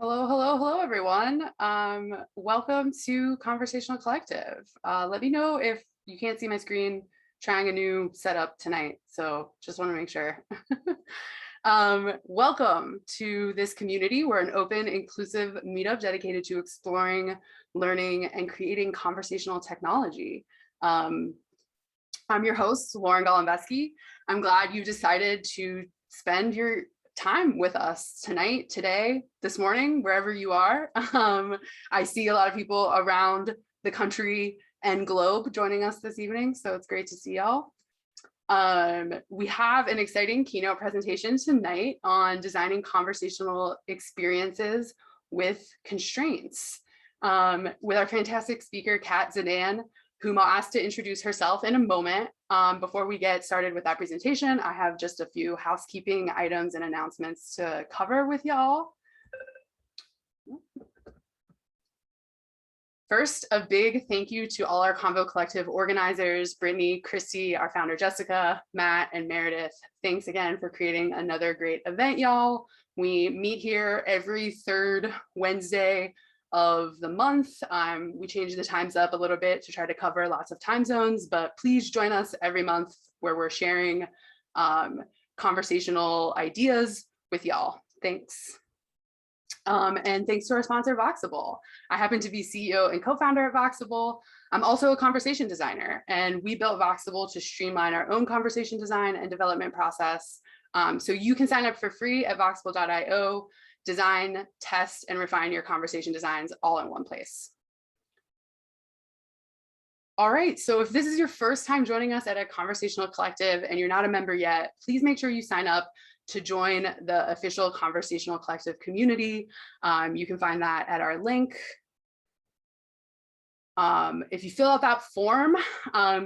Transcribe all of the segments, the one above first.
Hello, everyone. Welcome to Conversational Collective. Let me know if you can't see my screen, trying a new setup tonight. So just want to make sure. Welcome to this community. We're an open, inclusive meetup dedicated to exploring, learning, and creating conversational technology. I'm your host, Lauren Golembeski. I'm glad you decided to spend your time with us tonight, today, this morning, wherever you are. I see a lot of people around the country and globe joining us this evening, so it's great to see y'all. We have an exciting keynote presentation tonight on designing conversational experiences with constraints with our fantastic speaker, Kat Zdan, whom I'll ask to introduce herself in a moment. Before we get started with that presentation, I have just a few housekeeping items and announcements to cover with y'all. First, a big thank you to all our Convo Collective organizers, Brittany, Christy, our founder, Jessica, Matt, and Meredith. Thanks again for creating another great event, y'all. We meet here every third Wednesday of the month. We change the times up a little bit to try to cover lots of time zones, but please join us every month where we're sharing conversational ideas with y'all. Thanks. And thanks to our sponsor, Voxable. I happen to be CEO and co-founder of Voxable. I'm also a conversation designer, and we built Voxable to streamline our own conversation design and development process. So you can sign up for free at voxable.io, design, test, and refine your conversation designs all in one place. All right, so if this is your first time joining us at a conversational collective and you're not a member yet, please make sure you sign up to join the official Conversational Collective community. You can find that at our link. If you fill out that form,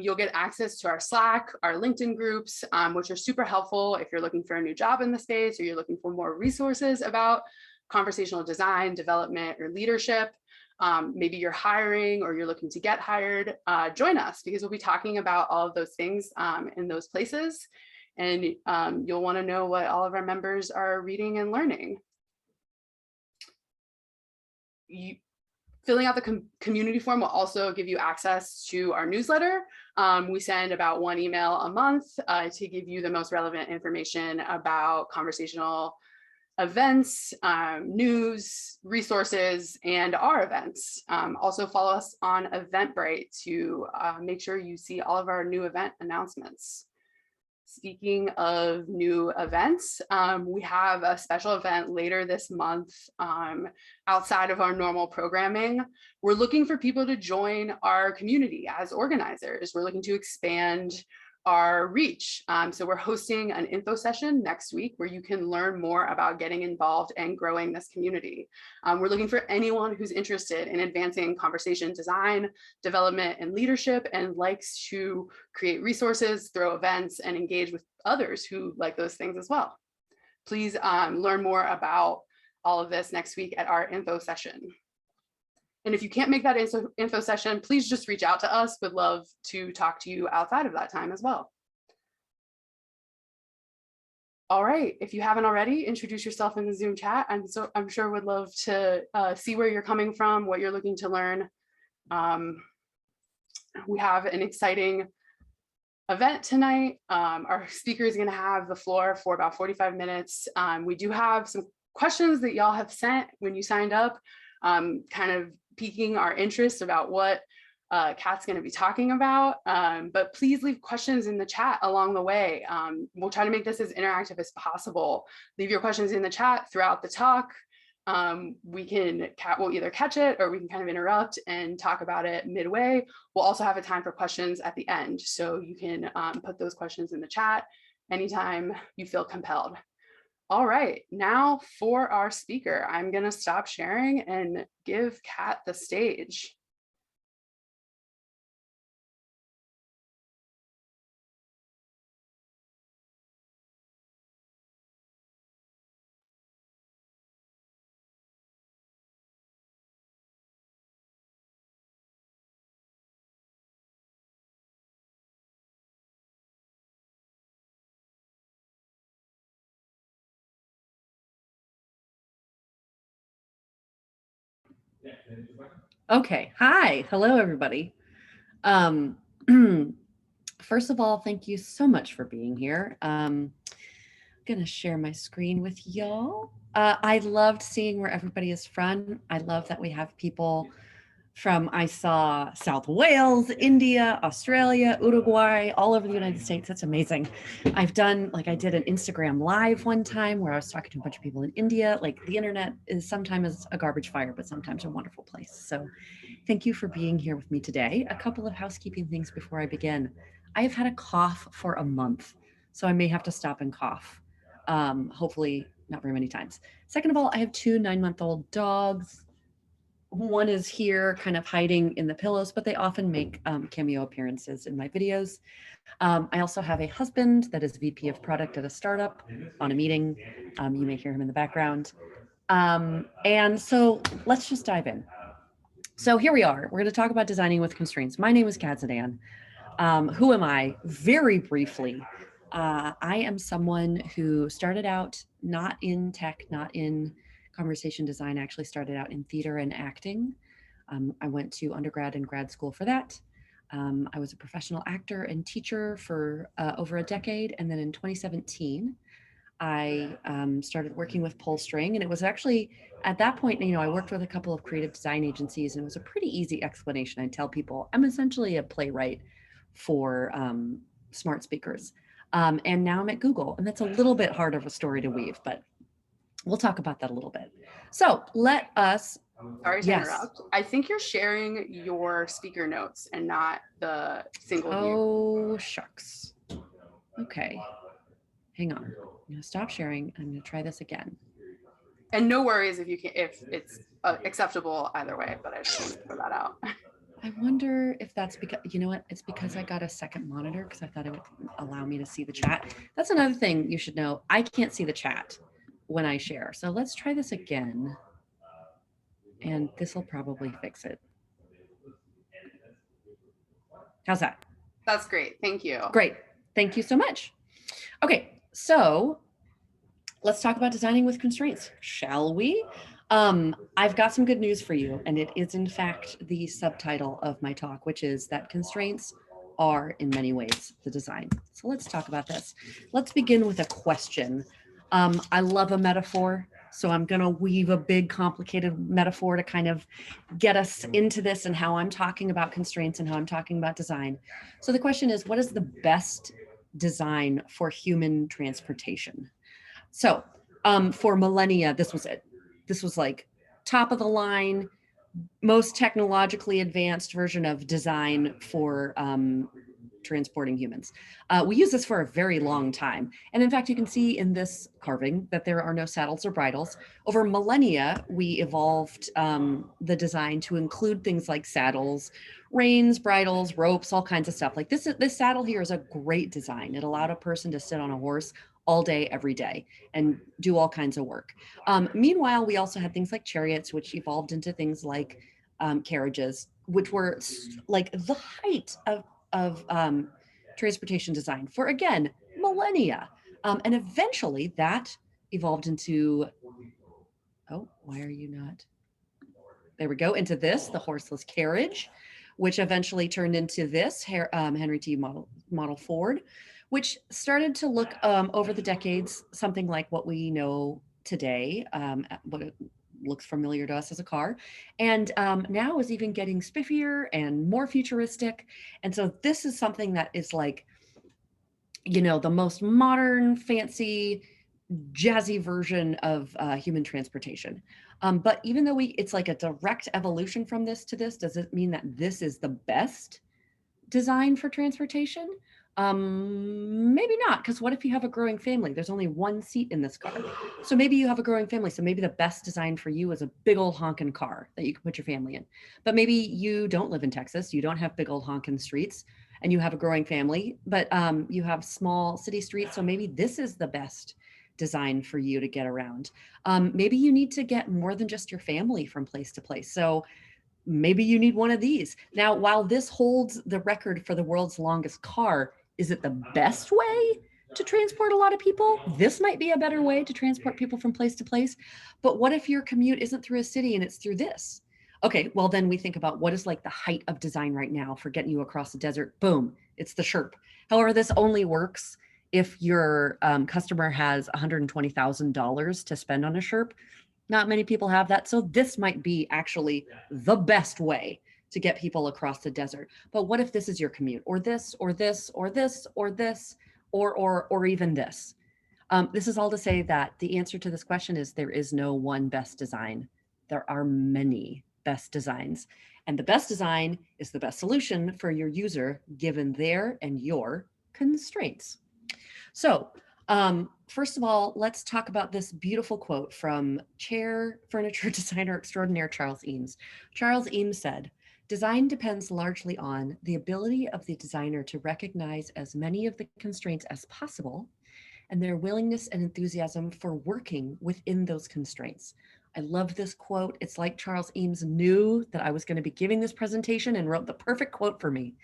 you'll get access to our Slack, our LinkedIn groups, which are super helpful if you're looking for a new job in the space or you're looking for more resources about conversational design, development, or leadership. Maybe you're hiring or you're looking to get hired, join us because we'll be talking about all of those things in those places. And you'll want to know what all of our members are reading and learning. Filling out the community form will also give you access to our newsletter. We send about one email a month to give you the most relevant information about conversational events, news, resources, and our events. Also follow us on Eventbrite to make sure you see all of our new event announcements. Speaking of new events, we have a special event later this month outside of our normal programming. We're looking for people to join our community as organizers. We're looking to expand our reach. So we're hosting an info session next week where you can learn more about getting involved and growing this community. We're looking for anyone who's interested in advancing conversation design, development, and leadership, and likes to create resources, throw events, and engage with others who like those things as well. Please learn more about all of this next week at our info session. And if you can't make that info session, please just reach out to us. We'd love to talk to you outside of that time as well. All right, if you haven't already, introduce yourself in the Zoom chat. I'm sure would love to see where you're coming from, what you're looking to learn. We have an exciting event tonight. Our speaker is going to have the floor for about 45 minutes. We do have some questions that y'all have sent when you signed up, kind of piquing our interest about what Kat's going to be talking about, but please leave questions in the chat along the way. We'll try to make this as interactive as possible. Leave your questions in the chat throughout the talk. Kat will either catch it or we can kind of interrupt and talk about it midway. We'll also have a time for questions at the end, so you can put those questions in the chat anytime you feel compelled. All right, now for our speaker, I'm going to stop sharing and give Kat the stage. Okay. Hi. Hello, everybody. Um, First of all, thank you so much for being here. I'm going to share my screen with y'all. I loved seeing where everybody is from. I love that we have people from, I saw South Wales, India, Australia, Uruguay, all over the United States. That's amazing. I've done, like, I did an Instagram live one time where I was talking to a bunch of people in India. Like, the internet is sometimes a garbage fire, but sometimes a wonderful place. So, thank you for being here with me today. A couple of housekeeping things before I begin. I have had a cough for a month, so I may have to stop and cough. Hopefully, not very many times. Second of all, I have two 9-month-old dogs. One is here kind of hiding in the pillows, but they often make cameo appearances in my videos. I also have a husband that is VP of product at a startup on a meeting. You may hear him in the background. And so let's just dive in. So here we are. We're going to talk about designing with constraints. My name is Zdan. Who am I? Very briefly, I am someone who started out not in tech, not in conversation design. I actually started out in theater and acting. I went to undergrad and grad school for that. I was a professional actor and teacher for over a decade. And then in 2017, I started working with Pull String, and it was actually at that point, I worked with a couple of creative design agencies, and it was a pretty easy explanation. I tell people I'm essentially a playwright for smart speakers, and now I'm at Google, and that's a little bit hard of a story to weave, but we'll talk about that a little bit. So let us. Sorry to Yes. interrupt. I think you're sharing your speaker notes and not the single view. Oh shucks. Okay. Hang on. I'm going to stop sharing. I'm going to try this again. And no worries if it's acceptable either way, but I just wanted to throw that out. I wonder if that's because, you know what? It's because I got a second monitor because I thought it would allow me to see the chat. That's another thing you should know. I can't see the chat when I share. So let's try this again. And this will probably fix it. How's that? That's great. Thank you. Great. Thank you so much. Okay. So let's talk about designing with constraints, shall we? I've got some good news for you, and it is in fact the subtitle of my talk, which is that constraints are in many ways the design. So let's talk about this. Let's begin with a question. I love a metaphor, so I'm going to weave a big complicated metaphor to kind of get us into this and how I'm talking about constraints and how I'm talking about design. So the question is, what is the best design for human transportation? So for millennia, this was it. This was like top of the line, most technologically advanced version of design for transporting humans. We use this for a very long time. And in fact, you can see in this carving that there are no saddles or bridles. Over millennia, we evolved the design to include things like saddles, reins, bridles, ropes, all kinds of stuff. Like this saddle here is a great design. It allowed a person to sit on a horse all day, every day, and do all kinds of work. Meanwhile, we also had things like chariots, which evolved into things like carriages, which were like the height of transportation design for, again, millennia. And eventually that evolved into, oh, why are you not? There we go, into this, the horseless carriage, which eventually turned into this Henry T. Model Ford, which started to look over the decades something like what we know today, what it looks familiar to us as a car, and now is even getting spiffier and more futuristic. And so this is something that is like, the most modern, fancy, jazzy version of human transportation. But even though it's like a direct evolution from this to this, does it mean that this is the best design for transportation? Maybe not, because what if you have a growing family? There's only one seat in this car. So maybe you have a growing family. So maybe the best design for you is a big old honking car that you can put your family in. But maybe you don't live in Texas. You don't have big old honking streets and you have a growing family, but you have small city streets. So maybe this is the best design for you to get around. Maybe you need to get more than just your family from place to place. So maybe you need one of these. Now, while this holds the record for the world's longest car, is it the best way to transport a lot of people? This might be a better way to transport people from place to place. But what if your commute isn't through a city and it's through this? Okay, well then we think about what is like the height of design right now for getting you across the desert. Boom, it's the Sherp. However, this only works if your customer has $120,000 to spend on a Sherp. Not many people have that. So this might be actually the best way to get people across the desert. But what if this is your commute, or this, or this, or this, or this, or even this? This is all to say that the answer to this question is there is no one best design. There are many best designs. And the best design is the best solution for your user given their and your constraints. So first of all, let's talk about this beautiful quote from chair furniture designer extraordinaire Charles Eames. Charles Eames said, "Design depends largely on the ability of the designer to recognize as many of the constraints as possible and their willingness and enthusiasm for working within those constraints." I love this quote. It's like Charles Eames knew that I was going to be giving this presentation and wrote the perfect quote for me.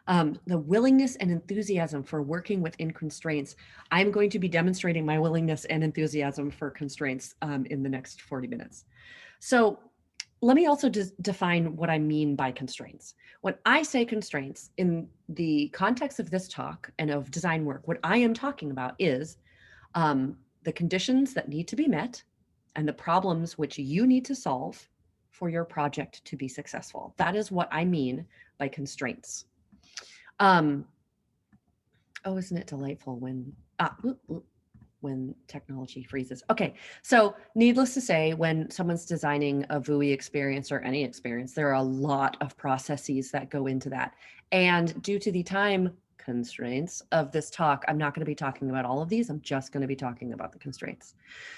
The willingness and enthusiasm for working within constraints. I'm going to be demonstrating my willingness and enthusiasm for constraints in the next 40 minutes. So let me also define what I mean by constraints. When I say constraints in the context of this talk and of design work, what I am talking about is the conditions that need to be met and the problems which you need to solve for your project to be successful. That is what I mean by constraints. Oh, isn't it delightful when technology freezes? Okay, so needless to say, when someone's designing a vui experience or any experience, there are a lot of processes that go into that. And due to the time constraints of this talk, I'm not going to be talking about all of these. I'm just going to be talking about the constraints.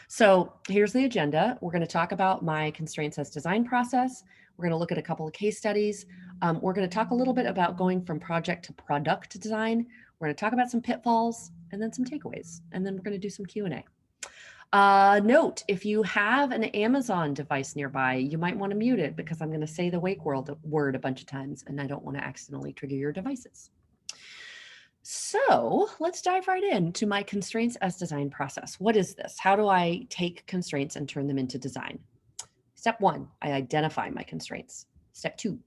So here's the agenda. We're going to talk about my constraints as design process. We're going to look at a couple of case studies. We're going to talk a little bit about going from project to product design. We're going to talk about some pitfalls and then some takeaways, and then we're going to do some Q&A. Note, if you have an Amazon device nearby, you might want to mute it because I'm going to say the wake word a bunch of times, and I don't want to accidentally trigger your devices. So let's dive right into my constraints as design process. What is this? How do I take constraints and turn them into design? Step 1, I identify my constraints. Step 2,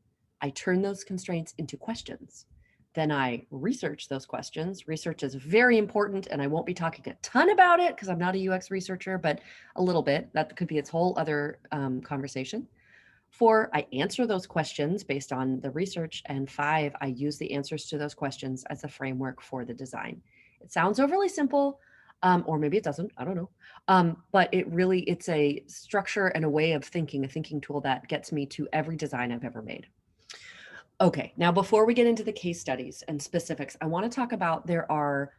I turn those constraints into questions. Then I research those questions. Research is very important, and I won't be talking a ton about it because I'm not a UX researcher, but a little bit. That could be its whole other conversation. 4, I answer those questions based on the research. And 5, I use the answers to those questions as a framework for the design. It sounds overly simple, or maybe it doesn't, I don't know. But it's a structure and a way of thinking, a thinking tool that gets me to every design I've ever made. Okay, now before we get into the case studies and specifics, I want to talk about there are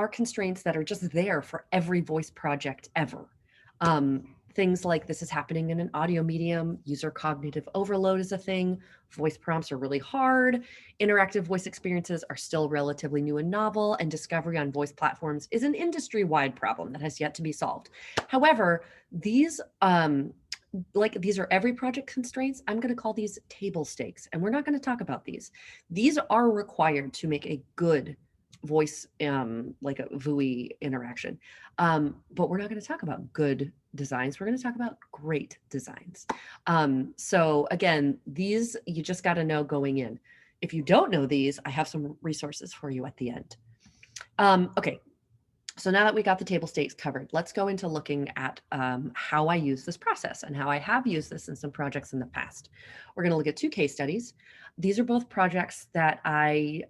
constraints that are just there for every voice project ever. Things like this is happening in an audio medium, user cognitive overload is a thing, voice prompts are really hard, interactive voice experiences are still relatively new and novel, and discovery on voice platforms is an industry-wide problem that has yet to be solved. However, these are every project constraints. I'm going to call these table stakes, and we're not going to talk about these. These are required to make a good voice, like a vui interaction. But we're not going to talk about good designs. We're going to talk about great designs. So again, these you just got to know going in. If you don't know these, I have some resources for you at the end. Okay. So now that we got the table stakes covered, let's go into looking at how I use this process and how I have used this in some projects in the past. We're going to look at 2 case studies. These are both projects that I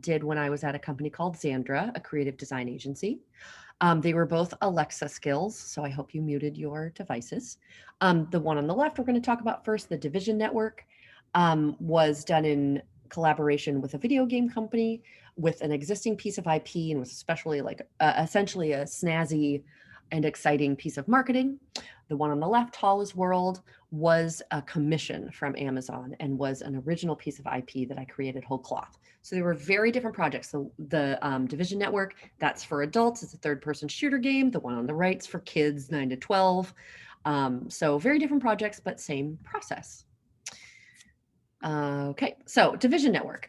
did when I was at a company called Xandra, a creative design agency. They were both Alexa skills, so I hope you muted your devices. The one on the left we're going to talk about first, the Division Network, was done in collaboration with a video game company with an existing piece of IP and was especially essentially a snazzy and exciting piece of marketing. The one on the left, Hall's World, was a commission from Amazon and was an original piece of IP that I created whole cloth. So they were very different projects. So the Division Network, that's for adults. It's a third-person shooter game. The one on the right's for kids 9 to 12. So very different projects, but same process. Okay, so Division Network.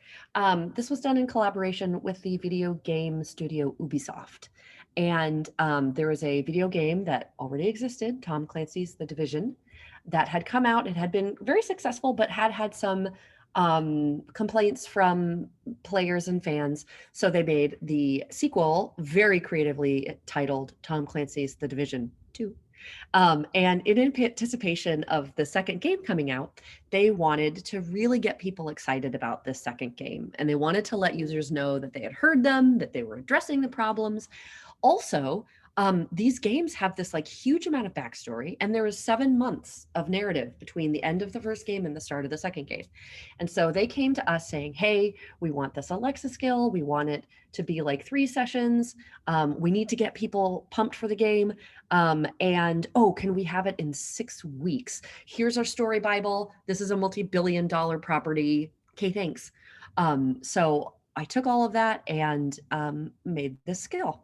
This was done in collaboration with the video game studio Ubisoft. And there was a video game that already existed, Tom Clancy's The Division. that had come out. It had been very successful, but had some complaints from players and fans. So they made the sequel, very creatively titled Tom Clancy's The Division 2. And in anticipation of the second game coming out, they wanted to really get people excited about this second game. And they wanted to let users know that they had heard them, that they were addressing the problems. Also, these games have this like huge amount of backstory, and there was 7 months of narrative between the end of the first game and the start of the second game. And so they came to us saying, hey, we want this Alexa skill. We want it to be like 3 sessions. We need to get people pumped for the game. And oh, can we have it in 6 weeks? Here's our story Bible. This is a multi-billion-dollar property. Okay, thanks. So I took all of that and made this skill.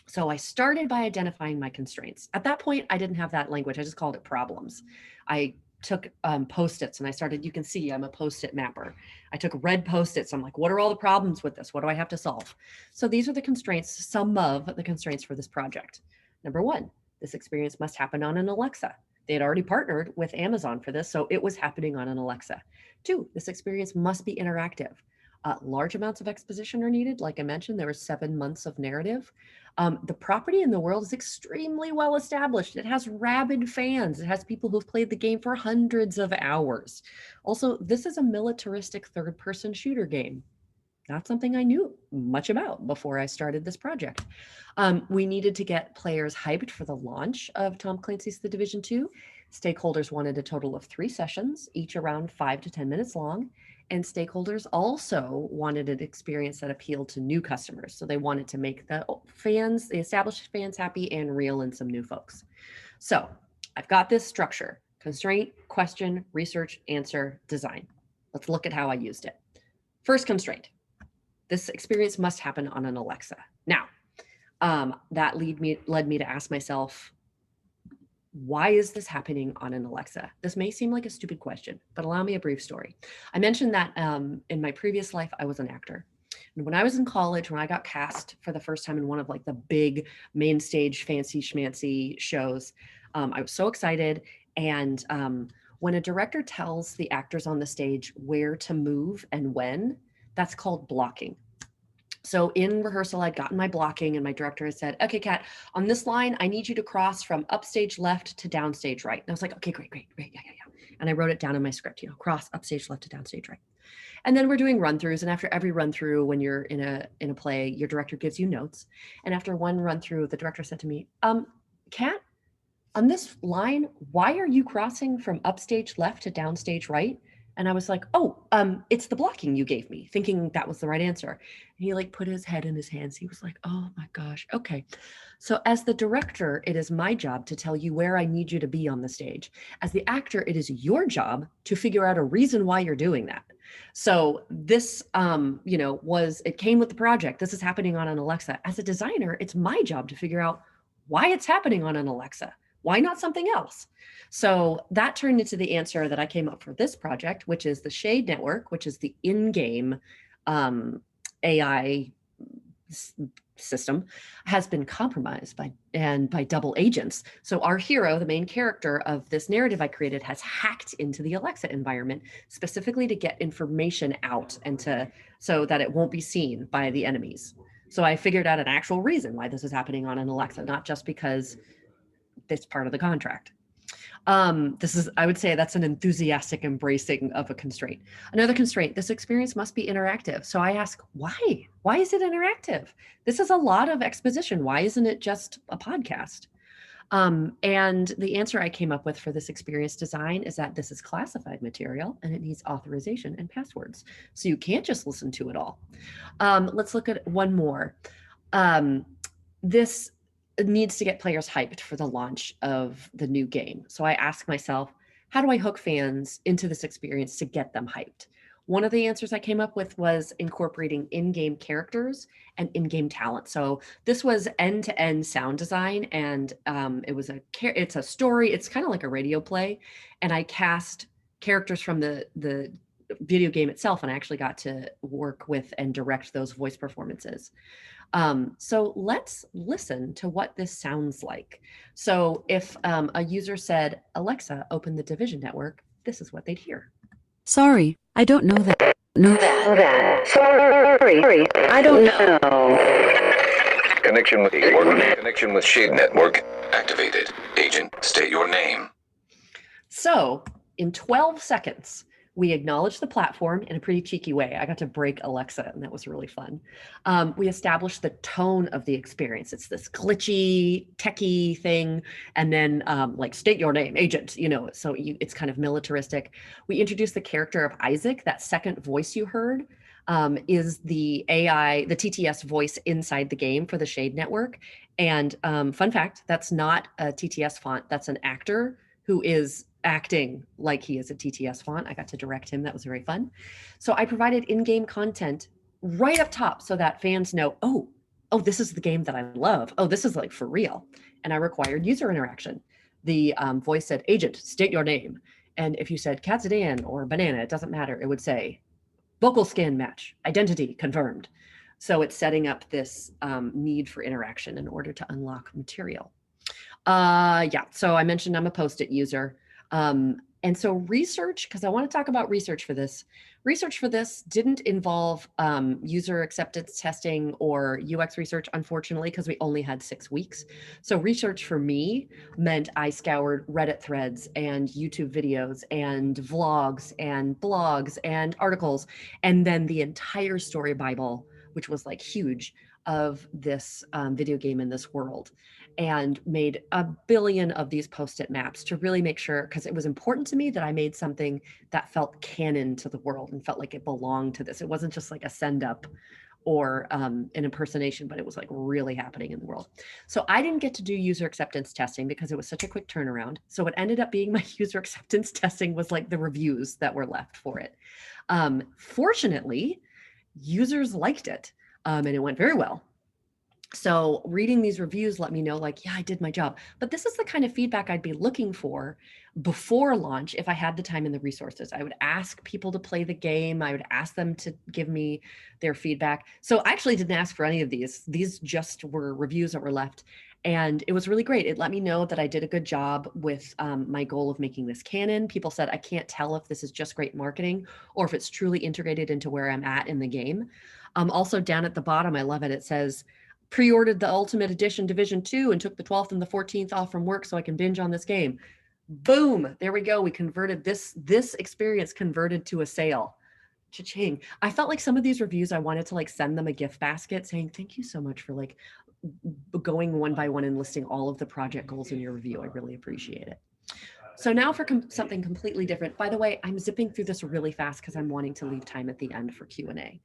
So I started by identifying my constraints. At that point, I didn't have that language. I just called it problems. I took Post-its and I started, you can see I'm a Post-it mapper. I took red Post-its. I'm like, what are all the problems with this? What do I have to solve? So these are the constraints, some of the constraints for this project. Number 1, this experience must happen on an Alexa. They had already partnered with Amazon for this, so it was happening on an Alexa. 2, this experience must be interactive. Large amounts of exposition are needed. Like I mentioned, there were 7 months of narrative. The property in the world is extremely well established. It has rabid fans. It has people who've played the game for hundreds of hours. Also, this is a militaristic third-person shooter game. Not something I knew much about before I started this project. We needed to get players hyped for the launch of Tom Clancy's The Division 2. Stakeholders wanted a total of 3 sessions, each around 5 to 10 minutes long. And stakeholders also wanted an experience that appealed to new customers. So they wanted to make the fans, the established fans happy and reel in some new folks. So I've got this structure: constraint, question, research, answer, design. Let's look at how I used it. First constraint: this experience must happen on an Alexa. Now, that led me to ask myself, why is this happening on an Alexa? This may seem like a stupid question, but allow me a brief story. I mentioned that in my previous life, I was an actor. And when I was in college, when I got cast for the first time in one of like the big main stage fancy schmancy shows, I was so excited. And when a director tells the actors on the stage where to move and when, that's called blocking. So in rehearsal, I'd gotten my blocking and my director had said, okay, Kat, on this line, I need you to cross from upstage left to downstage right. And I was like, okay, great. Yeah. And I wrote it down in my script, cross upstage left to downstage right. And then we're doing run throughs. And after every run through, when you're in a play, your director gives you notes. And after one run through, the director said to me, Kat, on this line, why are you crossing from upstage left to downstage right? And I was like, oh, it's the blocking you gave me, thinking that was the right answer. And he like put his head in his hands. He was like, oh my gosh. Okay. So as the director, it is my job to tell you where I need you to be on the stage. As the actor, it is your job to figure out a reason why you're doing that. So this, it came with the project. This is happening on an Alexa. As a designer, it's my job to figure out why it's happening on an Alexa. Why not something else? So that turned into the answer that I came up for this project, which is the Shade Network, which is the in-game AI system, has been compromised by double agents. So our hero, the main character of this narrative I created, has hacked into the Alexa environment specifically to get information out and so that it won't be seen by the enemies. So I figured out an actual reason why this is happening on an Alexa, not just because it's part of the contract. I would say that's an enthusiastic embracing of a constraint. Another constraint: this experience must be interactive. So I ask, why? Why is it interactive? This is a lot of exposition. Why isn't it just a podcast? And the answer I came up with for this experience design is that this is classified material and it needs authorization and passwords. So you can't just listen to it all. Let's look at one more. This needs to get players hyped for the launch of the new game. So I ask myself, how do I hook fans into this experience to get them hyped? One of the answers I came up with was incorporating in-game characters and in-game talent. So this was end-to-end sound design, and it's a story. It's kind of like a radio play, and I cast characters from the video game itself, and I actually got to work with and direct those voice performances. So let's listen to what this sounds like. So if a user said, Alexa, open the Division network, this is what they'd hear. Sorry, I don't know that. Know that. Sorry, I don't know. Connection with Shade Network activated. Agent, state your name. So in 12 seconds, we acknowledged the platform in a pretty cheeky way. I got to break Alexa, and that was really fun. We established the tone of the experience. It's this glitchy, techie thing. And then like state your name, agent, so it's kind of militaristic. We introduced the character of Isaac. That second voice you heard is the AI, the TTS voice inside the game for the Shade Network. And fun fact, that's not a TTS font. That's an actor who is acting like he is a TTS font. I got to direct him. That was very fun. So I provided in-game content right up top so that fans know, oh, this is the game that I love. Oh, this is like for real. And I required user interaction. The voice said, agent, state your name. And if you said Cat Zdan or banana, it doesn't matter. It would say vocal scan match, identity confirmed. So it's setting up this need for interaction in order to unlock material. So I mentioned I'm a Post-it user. And so research, because I want to talk about research for this. Research for this didn't involve user acceptance testing or UX research, unfortunately, because we only had 6 weeks. So research for me meant I scoured Reddit threads and YouTube videos and vlogs and blogs and articles, and then the entire story Bible, which was like huge, of this video game in this world, and made a billion of these Post-it maps to really make sure, because it was important to me that I made something that felt canon to the world and felt like it belonged to this. It wasn't just like a send up or an impersonation, but it was like really happening in the world. So I didn't get to do user acceptance testing because it was such a quick turnaround. So what ended up being my user acceptance testing was like the reviews that were left for it. Fortunately, users liked it. And it went very well. So reading these reviews let me know, like, yeah, I did my job. But this is the kind of feedback I'd be looking for before launch if I had the time and the resources. I would ask people to play the game. I would ask them to give me their feedback. So I actually didn't ask for any of these. These just were reviews that were left. And it was really great. It let me know that I did a good job with my goal of making this canon. People said, I can't tell if this is just great marketing or if it's truly integrated into where I'm at in the game. Also down at the bottom, I love it. It says, pre-ordered the Ultimate Edition Division 2 and took the 12th and the 14th off from work so I can binge on this game. Boom, there we go. We converted this experience converted to a sale. Cha-ching. I felt like some of these reviews, I wanted to like send them a gift basket saying, thank you so much for like going one by one and listing all of the project goals in your review. I really appreciate it. So now for something completely different. By the way, I'm zipping through this really fast because I'm wanting to leave time at the end for Q&A.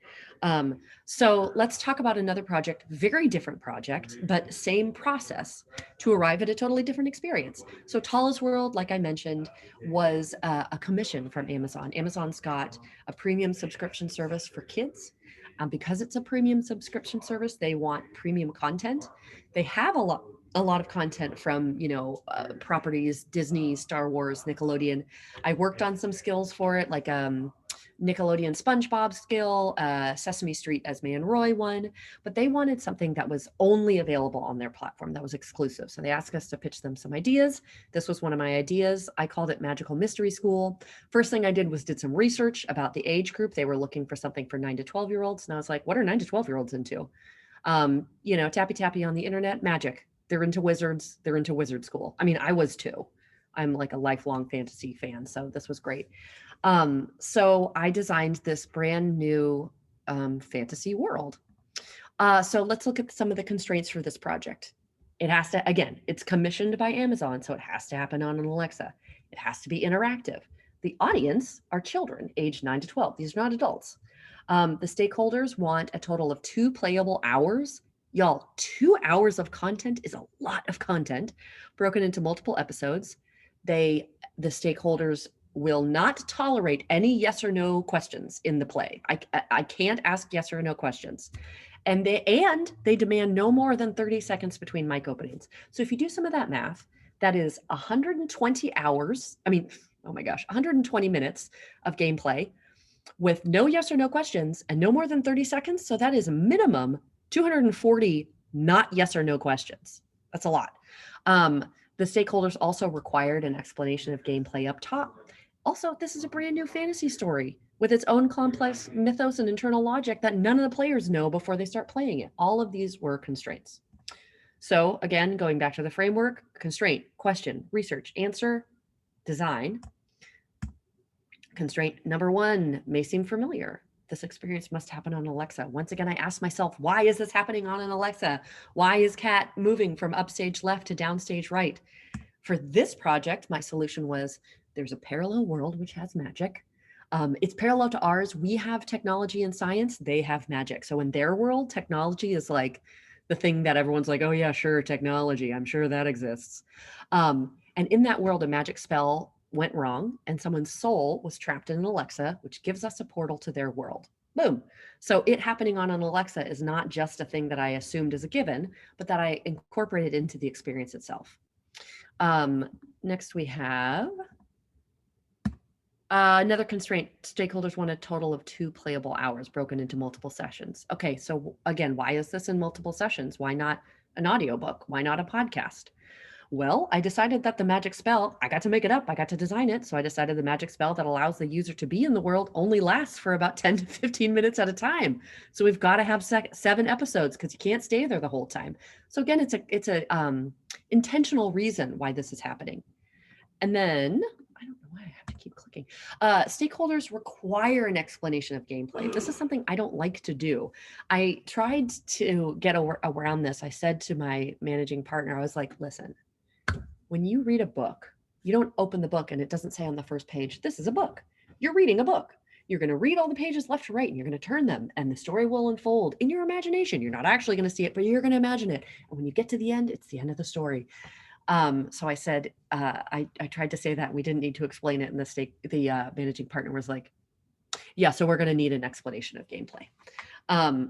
So let's talk about another project, very different project, but same process to arrive at a totally different experience. So Tallest World, like I mentioned, was a commission from Amazon. Amazon's got a premium subscription service for kids. Because it's a premium subscription service, they want premium content. They have a lot of content from, properties, Disney, Star Wars, Nickelodeon. I worked on some skills for it, like Nickelodeon SpongeBob skill, Sesame Street Esme and Roy one, but they wanted something that was only available on their platform, that was exclusive. So they asked us to pitch them some ideas. This was one of my ideas. I called it Magical Mystery School. First thing I did was did some research about the age group. They were looking for something for 9 to 12-year-olds. And I was like, what are 9 to 12-year-olds into? Tappy on the internet, magic. They're into wizards. They're into wizard school. I mean, I was too. I'm like a lifelong fantasy fan. So this was great. So I designed this brand new fantasy world. So let's look at some of the constraints for this project. It has to, again, it's commissioned by Amazon, so it has to happen on an Alexa. It has to be interactive. The audience are children aged 9 to 12. These are not adults. The stakeholders want a total of 2 playable hours. Y'all, 2 hours of content is a lot of content broken into multiple episodes. The stakeholders will not tolerate any yes or no questions in the play. I can't ask yes or no questions. And they demand no more than 30 seconds between mic openings. So if you do some of that math, that is 120 hours. I mean, oh my gosh, 120 minutes of gameplay. with no yes or no questions and no more than 30 seconds. So that is a minimum 240 not yes or no questions. That's a lot. The stakeholders also required an explanation of gameplay up top. Also, this is a brand new fantasy story with its own complex mythos and internal logic that none of the players know before they start playing it. All of these were constraints. So again, going back to the framework, constraint, question, research, answer, design. Constraint number 1 may seem familiar. This experience must happen on Alexa. Once again, I asked myself, why is this happening on an Alexa? Why is Kat moving from upstage left to downstage right? For this project, my solution was there's a parallel world which has magic. It's parallel to ours. We have technology and science. They have magic. So in their world, technology is like the thing that everyone's like, oh yeah, sure, technology. I'm sure that exists. And in that world, a magic spell went wrong and someone's soul was trapped in an Alexa, which gives us a portal to their world. Boom. So it happening on an Alexa is not just a thing that I assumed as a given, but that I incorporated into the experience itself. Next we have another constraint. Stakeholders want a total of 2 playable hours broken into multiple sessions. Okay, so again, why is this in multiple sessions? Why not an audiobook? Why not a podcast? Well, I decided that the magic spell, I got to make it up. I got to design it. So I decided the magic spell that allows the user to be in the world only lasts for about 10 to 15 minutes at a time. So we've got to have 7 episodes because you can't stay there the whole time. So again, it's a intentional reason why this is happening. And then, I don't know why I have to keep clicking. Stakeholders require an explanation of gameplay. This is something I don't like to do. I tried to get around this. I said to my managing partner, I was like, listen, when you read a book, you don't open the book and it doesn't say on the first page, this is a book. You're reading a book. You're going to read all the pages left to right and you're going to turn them and the story will unfold in your imagination. You're not actually going to see it, but you're going to imagine it. And when you get to the end, it's the end of the story. So I said, I tried to say that we didn't need to explain it. And the managing partner was like, yeah, so we're going to need an explanation of gameplay.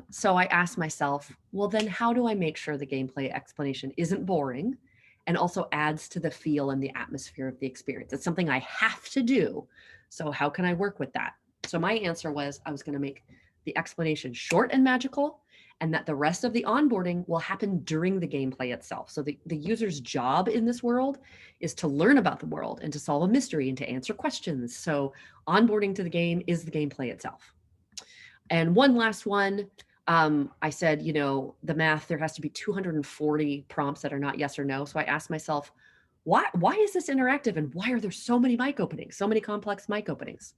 So I asked myself, well, then how do I make sure the gameplay explanation isn't boring and also adds to the feel and the atmosphere of the experience? It's something I have to do. So how can I work with that? So my answer was I was going to make the explanation short and magical, and that the rest of the onboarding will happen during the gameplay itself. So the user's job in this world is to learn about the world and to solve a mystery and to answer questions. So onboarding to the game is the gameplay itself. And one last one, I said, the math, there has to be 240 prompts that are not yes or no. So I asked myself, why is this interactive and why are there so many mic openings, so many complex mic openings?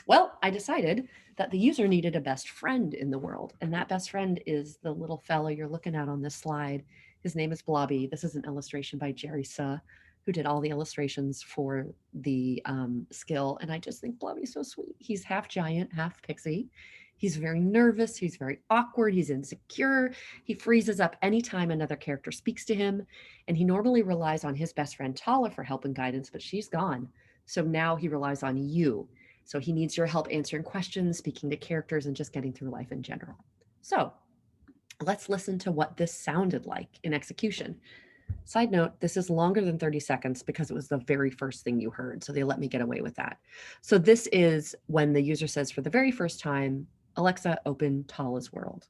Well, I decided that the user needed a best friend in the world. And that best friend is the little fellow you're looking at on this slide. His name is Blobby. This is an illustration by Jerry Suh, who did all the illustrations for the skill. And I just think Blobby's so sweet. He's half giant, half pixie. He's very nervous. He's very awkward. He's insecure. He freezes up anytime another character speaks to him. And he normally relies on his best friend Tala for help and guidance, but she's gone. So now he relies on you. So he needs your help answering questions, speaking to characters, and just getting through life in general. So let's listen to what this sounded like in execution. Side note, this is longer than 30 seconds because it was the very first thing you heard. So they let me get away with that. So this is when the user says for the very first time, Alexa, open Tala's world.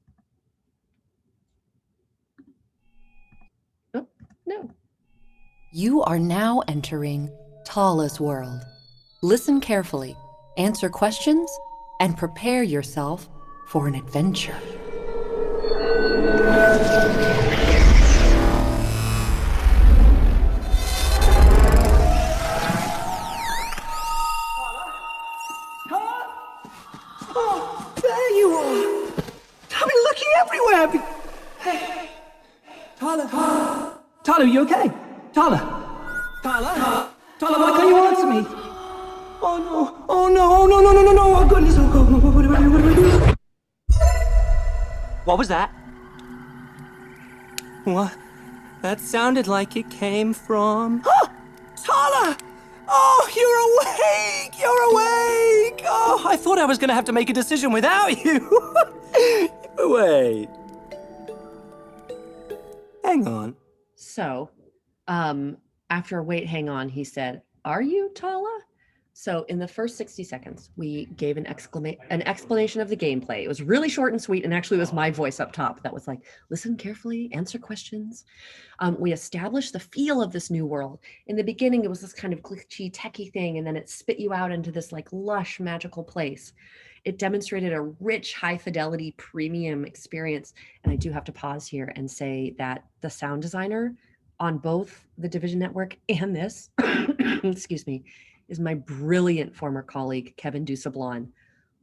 Oh, no. You are now entering Tala's world. Listen carefully, answer questions, and prepare yourself for an adventure. Oh, there you are! I've been looking everywhere! Hey! Tala! Tala, you okay? Tala! Tala? Tala, why can't you answer me? Oh no! Oh no! Oh no! No! No! No! No! Oh goodness! Oh God! What do I do? What was that? What? That sounded like it came from... Tala! Oh, you're awake! You're awake! Oh, I thought I was gonna have to make a decision without you. Wait. Hang on. So, after wait, hang on, he said, are you Tala? So in the first 60 seconds, we gave an explanation of the gameplay. It was really short and sweet. And actually it was my voice up top that was like, listen carefully, answer questions. We established the feel of this new world. In the beginning, it was this kind of glitchy, techie thing, and then it spit you out into this like lush, magical place. It demonstrated a rich, high fidelity, premium experience. And I do have to pause here and say that the sound designer on both the Division Network and this, excuse me, is my brilliant former colleague, Kevin Dusablon.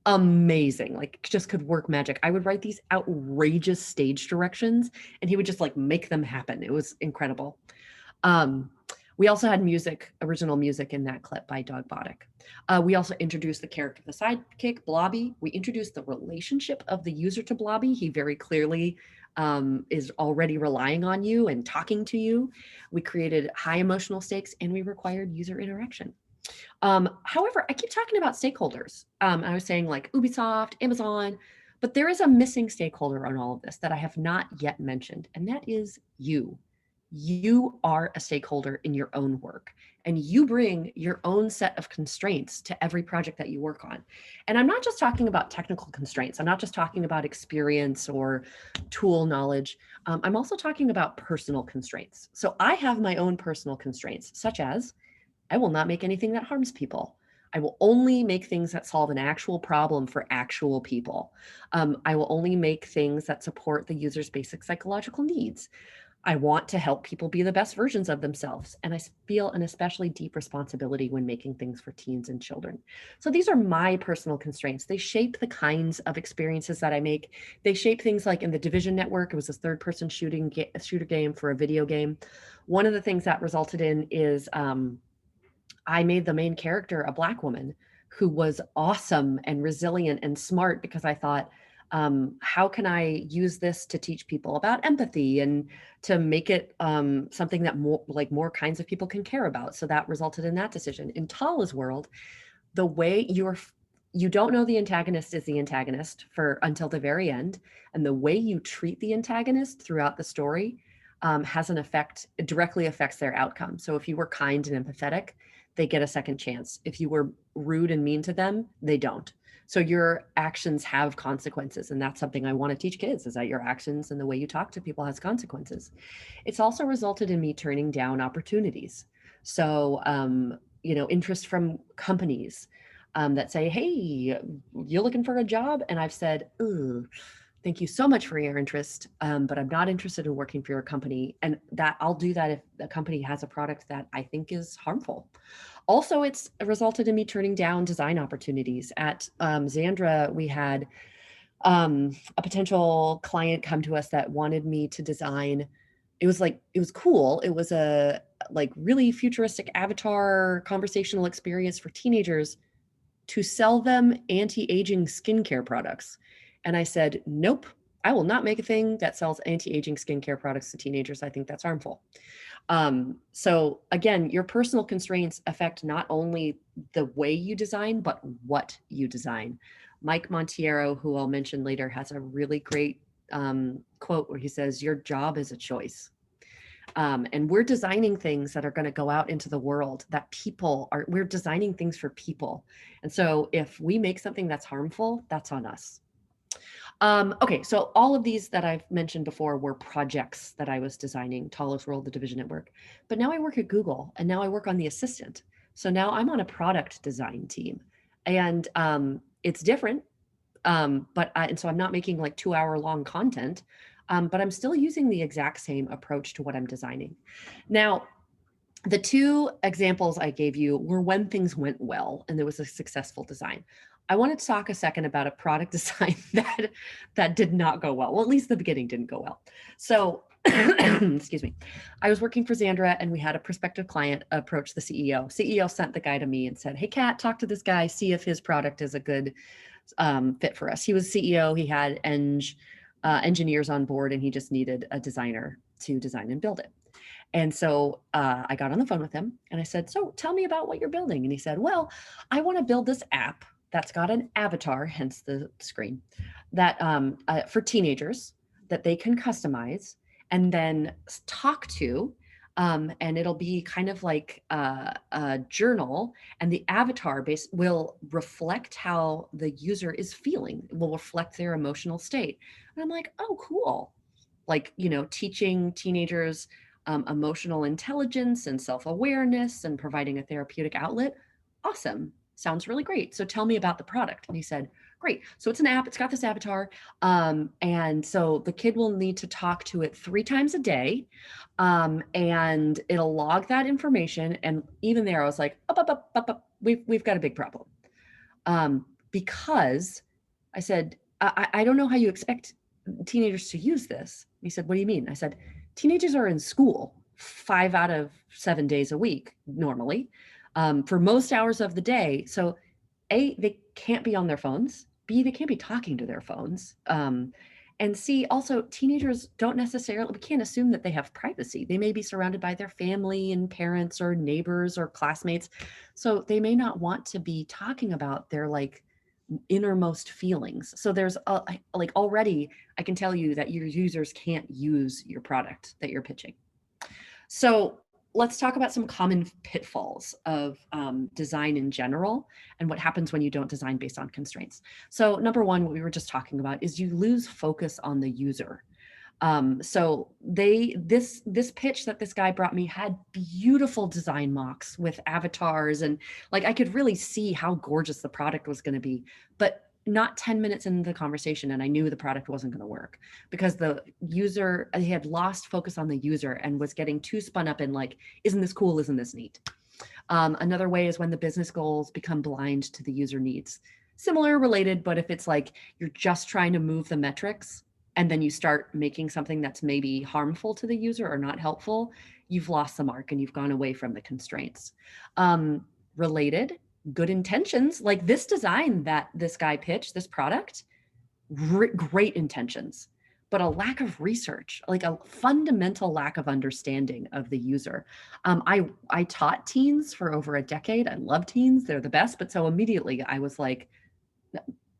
Amazing, like just could work magic. I would write these outrageous stage directions and he would just like make them happen. It was incredible. We also had music, original music in that clip by Doug Boddick. We also introduced the character of the sidekick, Blobby. We introduced the relationship of the user to Blobby. He very clearly is already relying on you and talking to you. We created high emotional stakes and we required user interaction. However, I keep talking about stakeholders. I was saying like Ubisoft, Amazon, but there is a missing stakeholder on all of this that I have not yet mentioned, and that is you. You are a stakeholder in your own work, and you bring your own set of constraints to every project that you work on. And I'm not just talking about technical constraints. I'm not just talking about experience or tool knowledge. I'm also talking about personal constraints. So I have my own personal constraints, such as I will not make anything that harms people. I will only make things that solve an actual problem for actual people. I will only make things that support the user's basic psychological needs. I want to help people be the best versions of themselves. And I feel an especially deep responsibility when making things for teens and children. So these are my personal constraints. They shape the kinds of experiences that I make. They shape things like in the Division Network, it was a third-person shooter game for a video game. One of the things that resulted in is I made the main character a Black woman who was awesome and resilient and smart because I thought, how can I use this to teach people about empathy and to make it something that more kinds of people can care about? So that resulted in that decision. In Tala's world, the way you don't know the antagonist is the antagonist until the very end, and the way you treat the antagonist throughout the story has an effect. It directly affects their outcome. So if you were kind and empathetic, they get a second chance. If you were rude and mean to them, they don't. So your actions have consequences. And that's something I want to teach kids, is that your actions and the way you talk to people has consequences. It's also resulted in me turning down opportunities. So, interest from companies that say, hey, you're looking for a job? And I've said, thank you so much for your interest, but I'm not interested in working for your company. And that I'll do that if the company has a product that I think is harmful. Also, it's resulted in me turning down design opportunities. At Xandra, we had a potential client come to us that wanted me to design. It was cool. It was a really futuristic avatar conversational experience for teenagers to sell them anti-aging skincare products. And I said, nope, I will not make a thing that sells anti-aging skincare products to teenagers. I think that's harmful. So again, your personal constraints affect not only the way you design, but what you design. Mike Montiero, who I'll mention later, has a really great quote where he says, your job is a choice. And we're designing things that are going to go out into the world that we're designing things for people. And so if we make something that's harmful, that's on us. Okay, so all of these that I've mentioned before were projects that I was designing, Tala's World, the Division Network. But now I work at Google, and now I work on the Assistant. So now I'm on a product design team, and it's different. And so I'm not making 2-hour-long content, but I'm still using the exact same approach to what I'm designing. Now, the two examples I gave you were when things went well and there was a successful design. I wanted to talk a second about a product design that did not go well. Well, at least the beginning didn't go well. So, excuse me. I was working for Xandra and we had a prospective client approach the CEO. CEO sent the guy to me and said, hey, Kat, talk to this guy, see if his product is a good fit for us. He was CEO, he had engineers on board, and he just needed a designer to design and build it. And so I got on the phone with him and I said, so tell me about what you're building. And he said, well, I want to build this app that's got an avatar, hence the screen, that for teenagers that they can customize and then talk to And it'll be kind of like a journal, and the avatar base will reflect how the user is feeling, will reflect their emotional state. And I'm like, oh, cool. Like, teaching teenagers emotional intelligence and self-awareness and providing a therapeutic outlet. Awesome. Sounds really great. So tell me about the product. And he said, great. So it's an app. It's got this avatar. And so the kid will need to talk to it 3 times a day. And it'll log that information. And even there, I was like, up. We've got a big problem. Because I said, I don't know how you expect teenagers to use this. He said, what do you mean? I said, teenagers are in school 5 out of 7 days a week, normally, for most hours of the day. So A, they can't be on their phones. B, they can't be talking to their phones. And C, also teenagers don't necessarily, we can't assume that they have privacy. They may be surrounded by their family and parents or neighbors or classmates. So they may not want to be talking about their like innermost feelings. So there's like already, I can tell you that your users can't use your product that you're pitching. So let's talk about some common pitfalls of design in general and what happens when you don't design based on constraints. So number one, what we were just talking about is you lose focus on the user. So this pitch that this guy brought me had beautiful design mocks with avatars, and like I could really see how gorgeous the product was going to be, but not 10 minutes into the conversation and I knew the product wasn't going to work because the user, he had lost focus on the user and was getting too spun up in like, isn't this cool? Isn't this neat? Another way is when the business goals become blind to the user needs. Similar, related, but if it's like you're just trying to move the metrics and then you start making something that's maybe harmful to the user or not helpful, you've lost the mark and you've gone away from the constraints. Related, good intentions, like this design that this guy pitched, this product, great intentions, but a lack of research, like a fundamental lack of understanding of the user. I taught teens for over a decade. I love teens, they're the best. But so immediately I was like,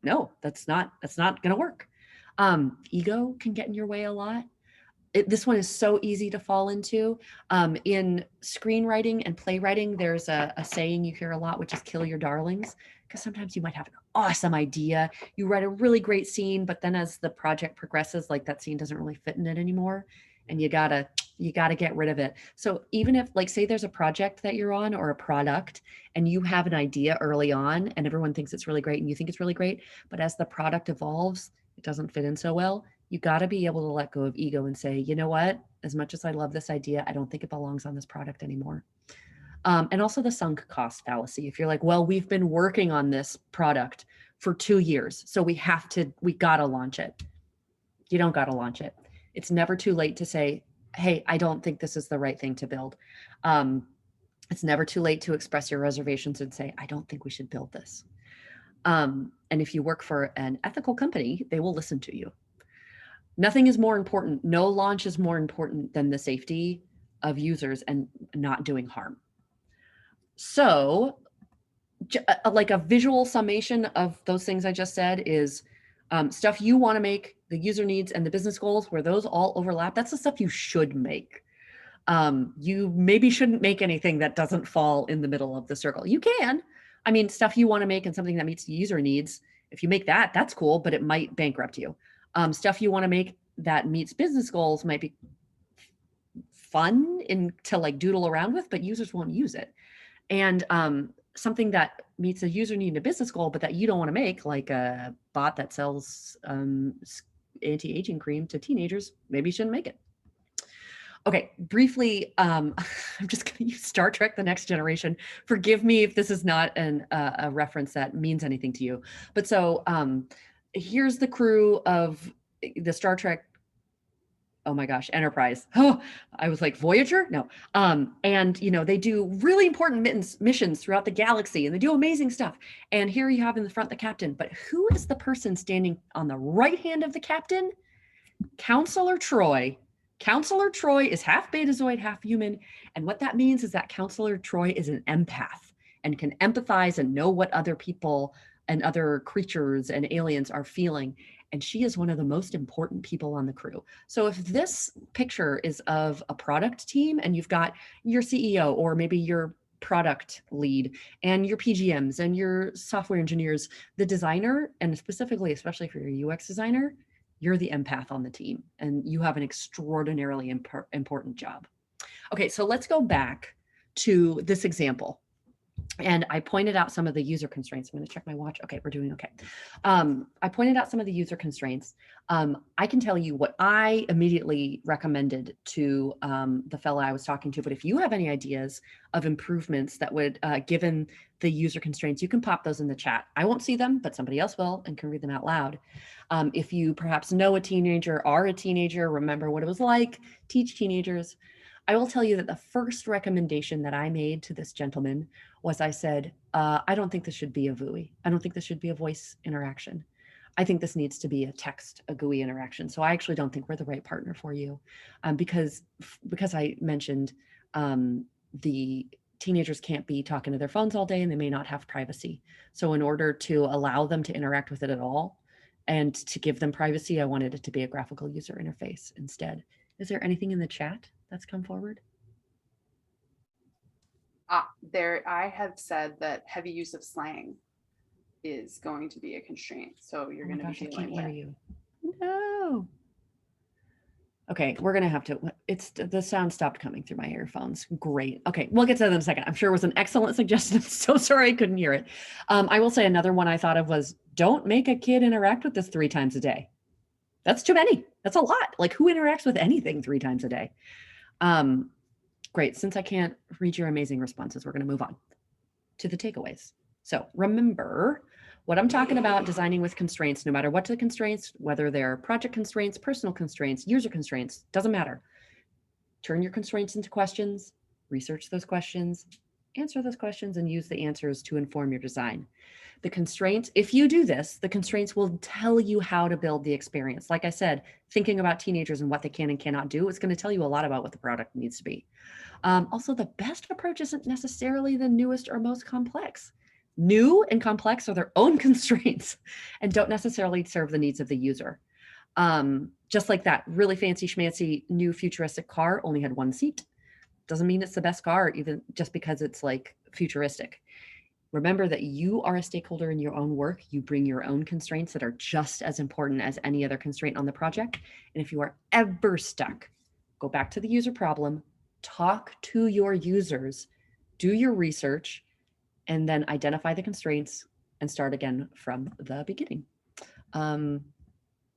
no, that's not going to work. Ego can get in your way a lot. This one is so easy to fall into. In screenwriting and playwriting, there's a saying you hear a lot, which is kill your darlings, because sometimes you might have an awesome idea. You write a really great scene, but then as the project progresses, like that scene doesn't really fit in it anymore. And you gotta get rid of it. So even if, like, say there's a project that you're on or a product and you have an idea early on and everyone thinks it's really great and you think it's really great, but as the product evolves, it doesn't fit in so well. You got to be able to let go of ego and say, you know what, as much as I love this idea, I don't think it belongs on this product anymore. And also the sunk cost fallacy. If you're like, well, we've been working on this product for 2 years, so we got to launch it. You don't got to launch it. It's never too late to say, hey, I don't think this is the right thing to build. It's never too late to express your reservations and say, I don't think we should build this. And if you work for an ethical company, they will listen to you. Nothing is more important. No launch is more important than the safety of users and not doing harm. So like a visual summation of those things I just said is stuff you want to make, the user needs and the business goals, where those all overlap. That's the stuff you should make. You maybe shouldn't make anything that doesn't fall in the middle of the circle. You can. I mean, stuff you want to make and something that meets the user needs. If you make that, that's cool, but it might bankrupt you. Stuff you want to make that meets business goals might be fun to like doodle around with, but users won't use it. And something that meets a user need and a business goal, but that you don't want to make, like a bot that sells anti-aging cream to teenagers, maybe you shouldn't make it. Okay, briefly, I'm just going to use Star Trek: The Next Generation. Forgive me if this is not a reference that means anything to you. But so here's the crew of the Star Trek, oh my gosh, Enterprise. Oh, I was like, Voyager? No. And, they do really important missions throughout the galaxy, and they do amazing stuff. And here you have in the front the captain. But who is the person standing on the right hand of the captain? Counselor Troy. Counselor Troy is half Betazoid, half human. And what that means is that Counselor Troy is an empath and can empathize and know what other people and other creatures and aliens are feeling. and she is one of the most important people on the crew. So if this picture is of a product team and you've got your CEO or maybe your product lead and your PGMs and your software engineers, the designer, and specifically, especially for your UX designer, you're the empath on the team and you have an extraordinarily important job. Okay, so let's go back to this example. And I pointed out some of the user constraints. I'm going to check my watch. Okay, we're doing okay. I pointed out some of the user constraints. I can tell you what I immediately recommended to the fella I was talking to, but if you have any ideas of improvements that would, given the user constraints, you can pop those in the chat. I won't see them, but somebody else will and can read them out loud. If you perhaps know a teenager, are a teenager, remember what it was like, teach teenagers. I will tell you that the first recommendation that I made to this gentleman was I said, I don't think this should be a VUI. I don't think this should be a voice interaction. I think this needs to be a text, a GUI interaction. So I actually don't think we're the right partner for you because I mentioned the teenagers can't be talking to their phones all day and they may not have privacy. So in order to allow them to interact with it at all and to give them privacy, I wanted it to be a graphical user interface instead. Is there anything in the chat that's come forward? I have said that heavy use of slang is going to be a constraint. So you're going to be dealing with. You. No. Okay, we're going to have to, the sound stopped coming through my earphones. Great. Okay, we'll get to that in a second. I'm sure it was an excellent suggestion. I'm so sorry I couldn't hear it. I will say another one I thought of was don't make a kid interact with this 3 times a day. That's too many. That's a lot. Like who interacts with anything 3 times a day? Great. Since I can't read your amazing responses, we're going to move on to the takeaways. So remember what I'm talking about, designing with constraints, no matter what the constraints, whether they're project constraints, personal constraints, user constraints, doesn't matter. Turn your constraints into questions, research those questions, answer those questions, and use the answers to inform your design. The constraints, if you do this, the constraints will tell you how to build the experience. Like I said, thinking about teenagers and what they can and cannot do, it's going to tell you a lot about what the product needs to be. Also, the best approach isn't necessarily the newest or most complex. New and complex are their own constraints and don't necessarily serve the needs of the user. Just like that really fancy schmancy new futuristic car only had 1 seat. Doesn't mean it's the best car, even just because it's like futuristic. Remember that you are a stakeholder in your own work. You bring your own constraints that are just as important as any other constraint on the project. And if you are ever stuck, go back to the user problem, talk to your users, do your research, and then identify the constraints and start again from the beginning.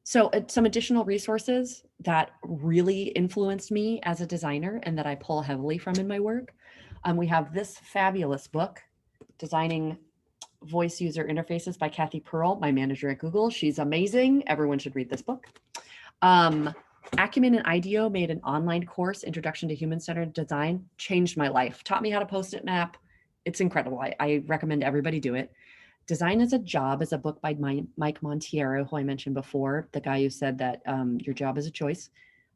So some additional resources that really influenced me as a designer and that I pull heavily from in my work. We have this fabulous book, Designing Voice User Interfaces by Kathy Pearl, my manager at Google. She's amazing. Everyone should read this book. Acumen and IDEO made an online course, Introduction to Human-Centered Design, changed my life, taught me how to Post-it map. It's incredible. I recommend everybody do it. Design as a Job is a book by Mike Montiero, who I mentioned before, the guy who said that your job is a choice.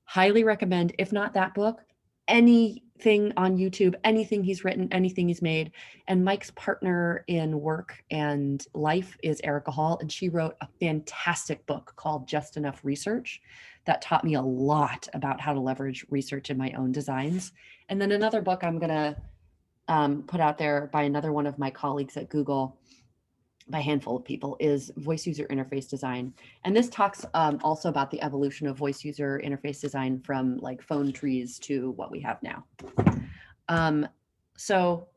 Highly recommend, if not that book, anything on YouTube, anything he's written, anything he's made. And Mike's partner in work and life is Erica Hall, and she wrote a fantastic book called Just Enough Research that taught me a lot about how to leverage research in my own designs. And then another book I'm gonna put out there by another one of my colleagues at Google, by a handful of people, is Voice User Interface Design. And this talks also about the evolution of voice user interface design from like phone trees to what we have now. So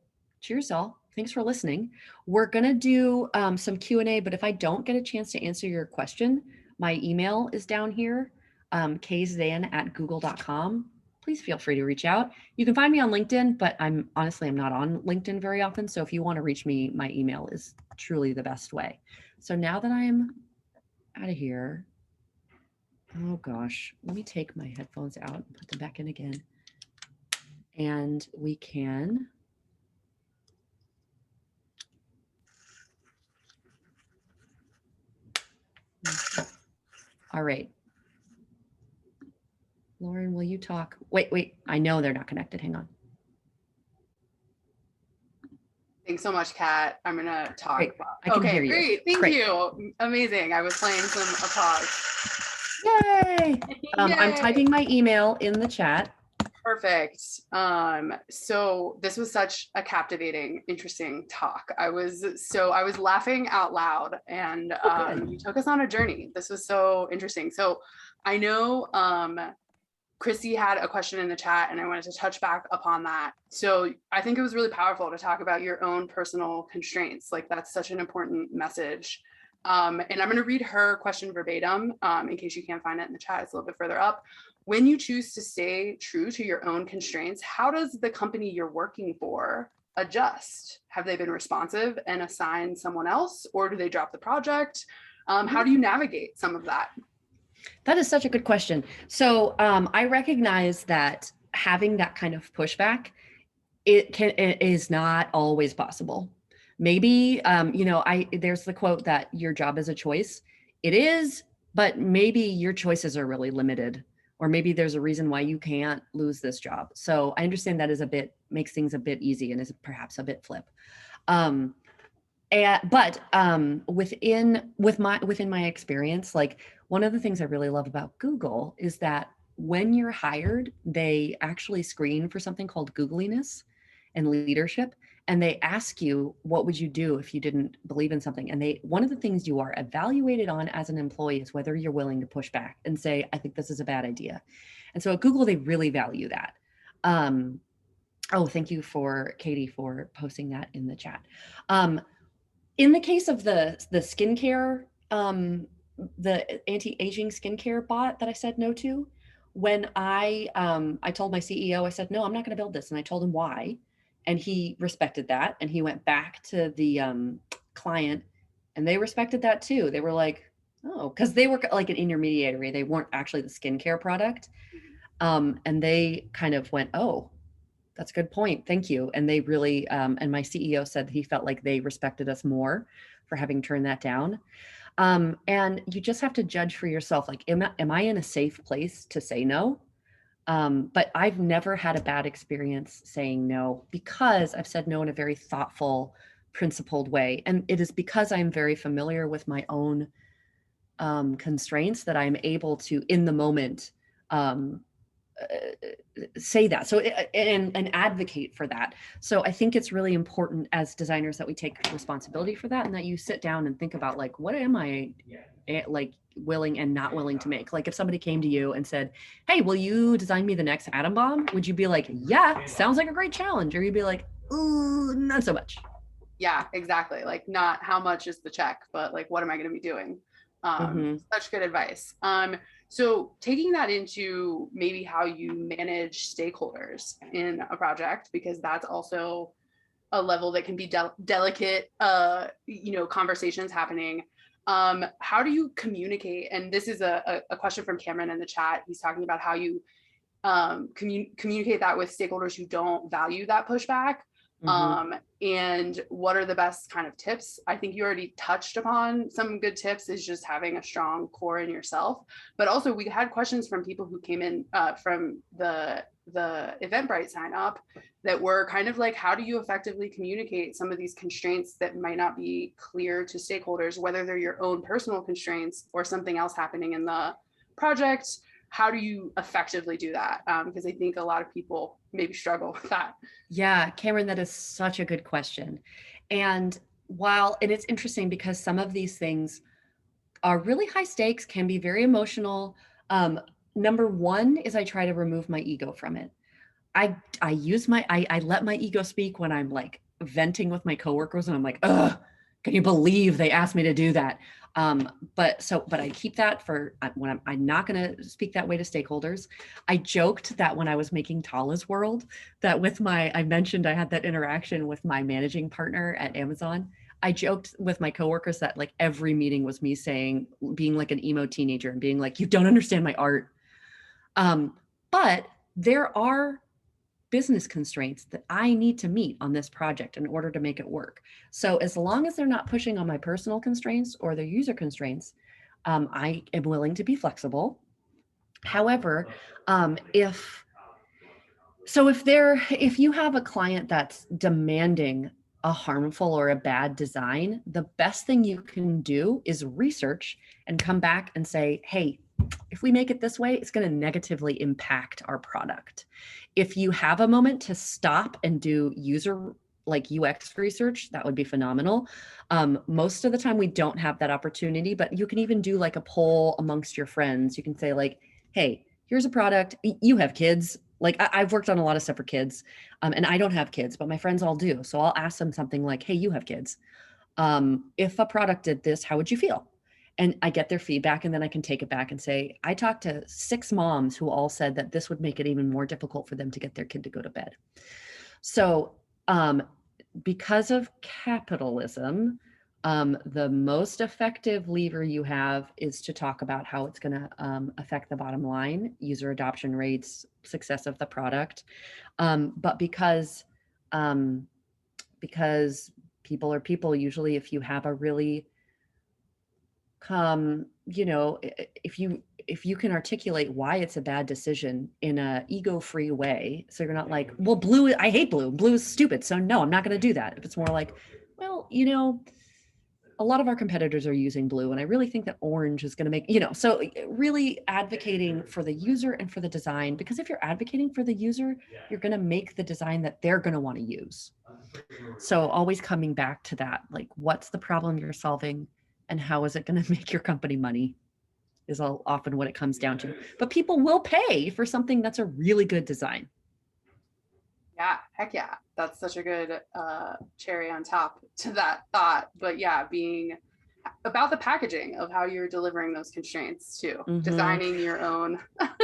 cheers all, thanks for listening. We're gonna do some Q&A, but if I don't get a chance to answer your question, my email is down here, kzdan@google.com. Please feel free to reach out. You can find me on LinkedIn, but I'm not on LinkedIn very often. So if you want to reach me, my email is truly the best way. So now that I'm out of here, oh gosh, let me take my headphones out and put them back in again. And we can all right. Lauren, will you talk? Wait, I know they're not connected. Hang on. Thanks so much, Kat. I'm gonna talk. Great. I can hear you. Great. Thank Great. you. Amazing. I was playing some applause. Yay! I'm Yay. typing my email in the chat. Perfect. So this was such a captivating, interesting talk. I was laughing out loud, and you took us on a journey. This was so interesting. So I know Chrissy had a question in the chat, and I wanted to touch back upon that. So I think it was really powerful to talk about your own personal constraints. Like, that's such an important message. And I'm going to read her question verbatim in case you can't find it in the chat. It's a little bit further up. When you choose to stay true to your own constraints, how does the company you're working for adjust? Have they been responsive and assign someone else, or do they drop the project? How do you navigate some of that? That is such a good question. So I recognize that having that kind of pushback, it is not always possible. Maybe, there's the quote that your job is a choice. It is, but maybe your choices are really limited, or maybe there's a reason why you can't lose this job. So I understand that makes things a bit easy and is perhaps a bit flip. But within my experience, like, one of the things I really love about Google is that when you're hired, they actually screen for something called Googliness and leadership. And they ask you, what would you do if you didn't believe in something? And one of the things you are evaluated on as an employee is whether you're willing to push back and say, I think this is a bad idea. And so at Google, they really value that. Oh, thank you for Katie for posting that in the chat. In the case of the skincare, the anti-aging skincare bot that I said no to, when I told my CEO, I said, no, I'm not going to build this. And I told him why. And he respected that. And he went back to the client, and they respected that too. They were like, oh, because they were like an intermediary. They weren't actually the skincare product. And they kind of went, oh, that's a good point. Thank you. And they really, and my CEO said that he felt like they respected us more for having turned that down. And you just have to judge for yourself. Like, am I in a safe place to say no? But I've never had a bad experience saying no, because I've said no in a very thoughtful, principled way. And it is because I'm very familiar with my own constraints that I'm able to, in the moment, say that. So and advocate for that. So I think it's really important as designers that we take responsibility for that, and that you sit down and think about, like, what am I like willing and not willing to make? Like, if somebody came to you and said, hey, will you design me the next atom bomb? Would you be like, yeah, sounds like a great challenge? Or you'd be like, ooh, not so much. Yeah, exactly. Like, not how much is the check, but like, what am I going to be doing? Such good advice. So taking that into maybe how you manage stakeholders in a project, because that's also a level that can be delicate, conversations happening. How do you communicate? And this is a question from Cameron in the chat. He's talking about how you communicate that with stakeholders who don't value that pushback. And what are the best kind of tips? I think you already touched upon some good tips, is just having a strong core in yourself. But also, we had questions from people who came in from the Eventbrite sign up that were kind of like, how do you effectively communicate some of these constraints that might not be clear to stakeholders, whether they're your own personal constraints or something else happening in the project? How do you effectively do that? Because I think a lot of people maybe struggle with that. Yeah, Cameron, that is such a good question. And it's interesting because some of these things are really high stakes, can be very emotional. Number one is I try to remove my ego from it. I let my ego speak when I'm like venting with my coworkers, and I'm like, ugh, can you believe they asked me to do that? But I keep that for when I'm not going to speak that way to stakeholders. I joked that when I was making Tala's World, that I mentioned I had that interaction with my managing partner at Amazon. I joked with my coworkers that like every meeting was me being like an emo teenager and being like, you don't understand my art. But there are business constraints that I need to meet on this project in order to make it work. So as long as they're not pushing on my personal constraints or their user constraints, I am willing to be flexible. However, if you have a client that's demanding a harmful or a bad design, the best thing you can do is research and come back and say, hey, if we make it this way, it's going to negatively impact our product. If you have a moment to stop and do user like UX research, that would be phenomenal. Most of the time we don't have that opportunity, but you can even do like a poll amongst your friends. You can say like, hey, here's a product. You have kids. Like I've worked on a lot of stuff for kids, and I don't have kids, but my friends all do. So I'll ask them something like, hey, you have kids. If a product did this, how would you feel? And I get their feedback, and then I can take it back and say, I talked to 6 moms who all said that this would make it even more difficult for them to get their kid to go to bed. So because of capitalism, the most effective lever you have is to talk about how it's going to affect the bottom line, user adoption rates, success of the product. But because people are people, usually if you have a really if you can articulate why it's a bad decision in a ego-free way, so you're not like, well, I hate blue is stupid, so no, I'm not going to do that. If it's more like, well, a lot of our competitors are using blue, and I really think that orange is going to make, so really advocating for the user and for the design, because if you're advocating for the user, you're going to make the design that they're going to want to use. So always coming back to that, like, what's the problem you're solving and how is it going to make your company money is often what it comes down to. But people will pay for something that's a really good design. Yeah, heck yeah. That's such a good cherry on top to that thought. But yeah, being about the packaging of how you're delivering those constraints too, designing your own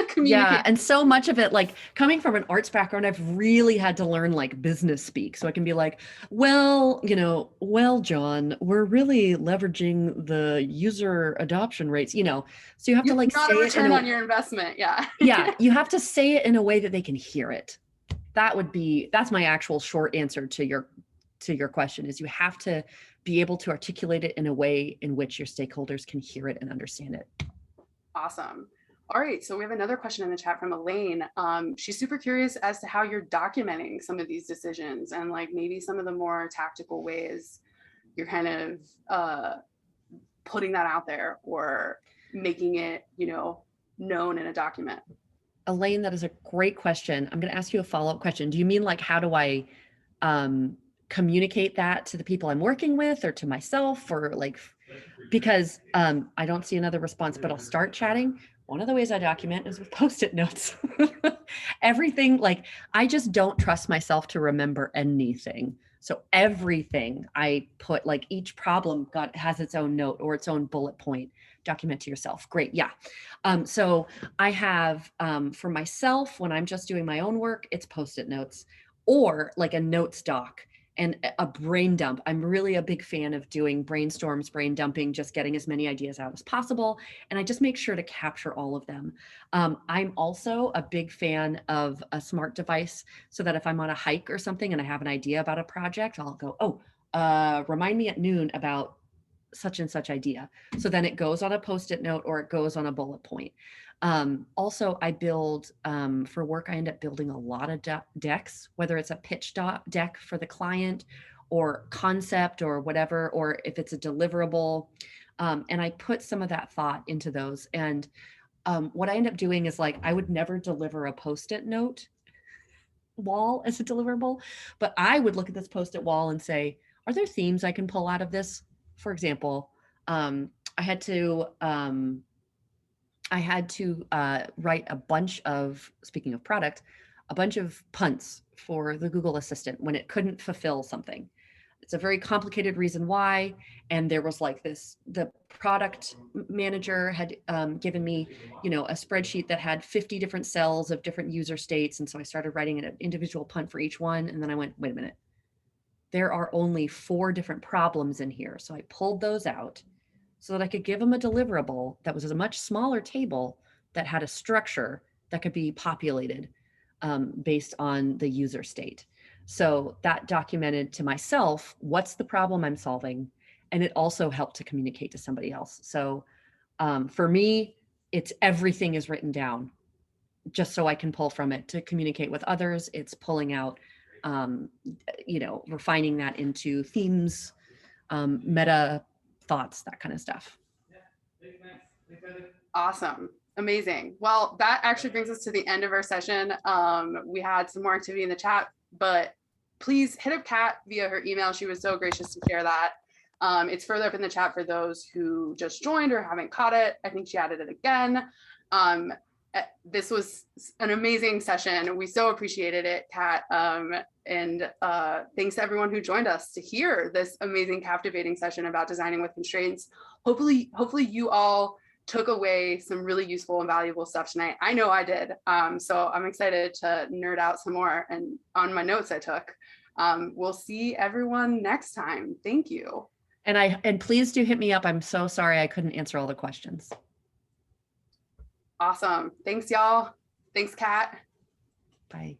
communication. Yeah, and so much of it, like coming from an arts background, I've really had to learn like business speak. So I can be like, well, John, we're really leveraging the user adoption rates, so you have to like not say a return it on your investment. Yeah. Yeah, you have to say it in a way that they can hear it. That's my actual short answer to your question, is you have to be able to articulate it in a way in which your stakeholders can hear it and understand it. Awesome. All right, so we have another question in the chat from Elaine. She's super curious as to how you're documenting some of these decisions and like maybe some of the more tactical ways you're kind of putting that out there or making it, known in a document. Elaine, that is a great question. I'm going to ask you a follow-up question. Do you mean like, how do I communicate that to the people I'm working with or to myself, or like, because I don't see another response, but I'll start chatting. One of the ways I document is with Post-it notes. Everything, like, I just don't trust myself to remember anything. So everything I put, like each problem has its own note or its own bullet point. Document to yourself. Great. Yeah. So I have, for myself, when I'm just doing my own work, it's Post-it notes or like a notes doc and a brain dump. I'm really a big fan of doing brainstorms, brain dumping, just getting as many ideas out as possible. And I just make sure to capture all of them. I'm also a big fan of a smart device so that if I'm on a hike or something and I have an idea about a project, I'll go, remind me at noon about such and such idea. So then it goes on a Post-it note or it goes on a bullet point. Also, I build, for work, I end up building a lot of decks, whether it's a pitch deck for the client or concept or whatever, or if it's a deliverable. And I put some of that thought into those. And what I end up doing is like, I would never deliver a Post-it note wall as a deliverable, but I would look at this Post-it wall and say, are there themes I can pull out of this? For example, I had to write a bunch of, speaking of product, a bunch of punts for the Google Assistant when it couldn't fulfill something. It's a very complicated reason why. And there was like the product manager had given me, a spreadsheet that had 50 different cells of different user states. And so I started writing an individual punt for each one. And then I went, wait a minute. There are only 4 different problems in here. So I pulled those out so that I could give them a deliverable that was a much smaller table that had a structure that could be populated based on the user state. So that documented to myself, what's the problem I'm solving? And it also helped to communicate to somebody else. So for me, it's everything is written down just so I can pull from it to communicate with others. It's pulling out refining that into themes, meta thoughts, that kind of stuff. Awesome. Amazing. Well, that actually brings us to the end of our session. We had some more activity in the chat, but please hit up Kat via her email. She was so gracious to share that. It's further up in the chat for those who just joined or haven't caught it. I think she added it again. This was an amazing session. We so appreciated it, Kat. And thanks to everyone who joined us to hear this amazing, captivating session about designing with constraints. Hopefully you all took away some really useful and valuable stuff tonight. I know I did. So I'm excited to nerd out some more and on my notes I took. We'll see everyone next time. Thank you. And please do hit me up. I'm so sorry I couldn't answer all the questions. Awesome. Thanks, y'all. Thanks, Kat. Bye.